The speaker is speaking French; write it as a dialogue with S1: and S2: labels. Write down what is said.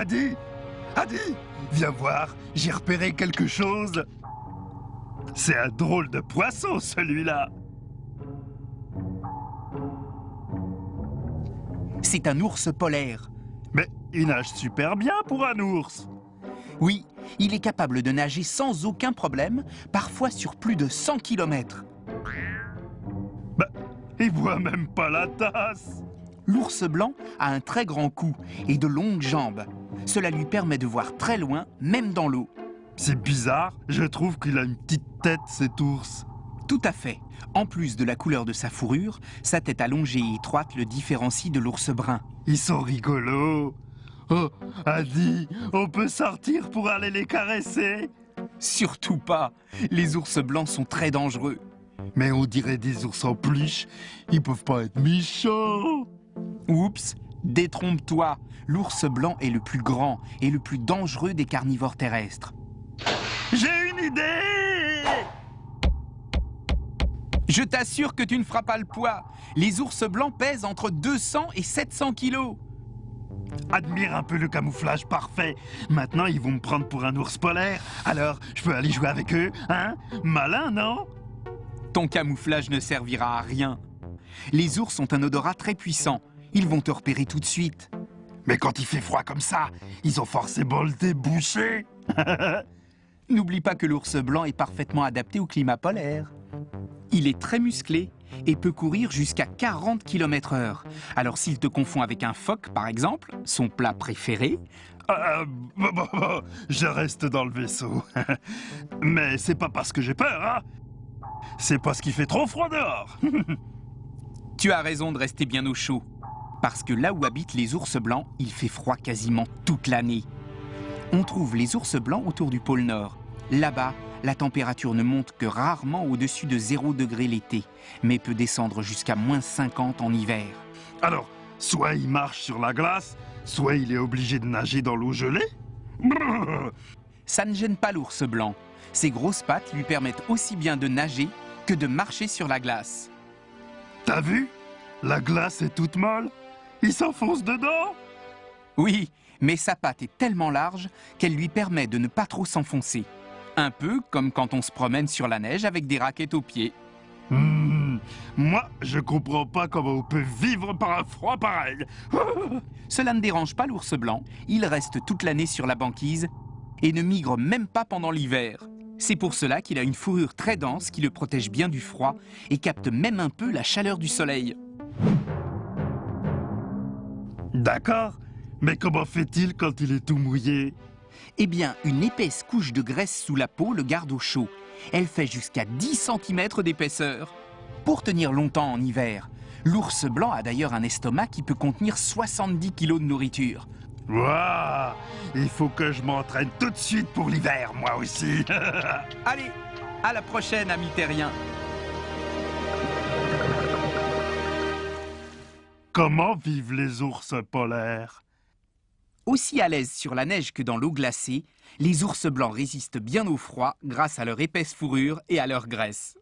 S1: Adi! Adi! Viens voir, j'ai repéré quelque chose. C'est un drôle de poisson, celui-là.
S2: C'est un ours polaire.
S1: Mais il nage super bien pour un ours.
S2: Oui, il est capable de nager sans aucun problème, parfois sur plus de 100 km.
S1: Bah, il boit même pas la tasse.
S2: L'ours blanc a un très grand cou et de longues jambes. Cela lui permet de voir très loin, même dans l'eau.
S1: C'est bizarre, je trouve qu'il a une petite tête, cet ours.
S2: Tout à fait. En plus de la couleur de sa fourrure, sa tête allongée et étroite le différencie de l'ours brun.
S1: Ils sont rigolos. Oh, Adi, on peut sortir pour aller les caresser?
S2: Surtout pas. Les ours blancs sont très dangereux.
S1: Mais on dirait des ours en peluche. Ils peuvent pas être méchants.
S2: Oups, détrompe-toi. L'ours blanc est le plus grand et le plus dangereux des carnivores terrestres.
S1: J'ai une idée!
S2: Je t'assure que tu ne feras pas le poids. Les ours blancs pèsent entre 200 et 700 kilos.
S1: Admire un peu le camouflage parfait. Maintenant, ils vont me prendre pour un ours polaire. Alors, je peux aller jouer avec eux, hein? Malin, non?
S2: Ton camouflage ne servira à rien. Les ours ont un odorat très puissant. Ils vont te repérer tout de suite.
S1: Mais quand il fait froid comme ça, ils ont forcément le débouché.
S2: N'oublie pas que l'ours blanc est parfaitement adapté au climat polaire. Il est très musclé et peut courir jusqu'à 40 km/h. Alors s'il te confond avec un phoque, par exemple, son plat préféré...
S1: Je reste dans le vaisseau. Mais c'est pas parce que j'ai peur, hein? C'est parce qu'il fait trop froid dehors.
S2: Tu as raison de rester bien au chaud. Parce que là où habitent les ours blancs, il fait froid quasiment toute l'année. On trouve les ours blancs autour du pôle Nord. Là-bas, la température ne monte que rarement au-dessus de 0 degré l'été, mais peut descendre jusqu'à -50 en hiver.
S1: Alors, soit il marche sur la glace, soit il est obligé de nager dans l'eau gelée. Brrr.
S2: Ça ne gêne pas l'ours blanc. Ses grosses pattes lui permettent aussi bien de nager que de marcher sur la glace.
S1: T'as vu? La glace est toute molle. Il s'enfonce dedans.
S2: Oui, mais sa patte est tellement large qu'elle lui permet de ne pas trop s'enfoncer. Un peu comme quand on se promène sur la neige avec des raquettes aux pieds.
S1: Moi, je comprends pas comment on peut vivre par un froid pareil.
S2: Cela ne dérange pas l'ours blanc. Il reste toute l'année sur la banquise et ne migre même pas pendant l'hiver. C'est pour cela qu'il a une fourrure très dense qui le protège bien du froid et capte même un peu la chaleur du soleil.
S1: D'accord, mais comment fait-il quand il est tout mouillé?
S2: Eh bien, une épaisse couche de graisse sous la peau le garde au chaud. Elle fait jusqu'à 10 cm d'épaisseur. Pour tenir longtemps en hiver, l'ours blanc a d'ailleurs un estomac qui peut contenir 70 kg de nourriture.
S1: Waouh! Il faut que je m'entraîne tout de suite pour l'hiver, moi aussi.
S2: Allez, à la prochaine, ami terrien.
S1: Comment vivent les ours polaires?
S2: Aussi à l'aise sur la neige que dans l'eau glacée, les ours blancs résistent bien au froid grâce à leur épaisse fourrure et à leur graisse.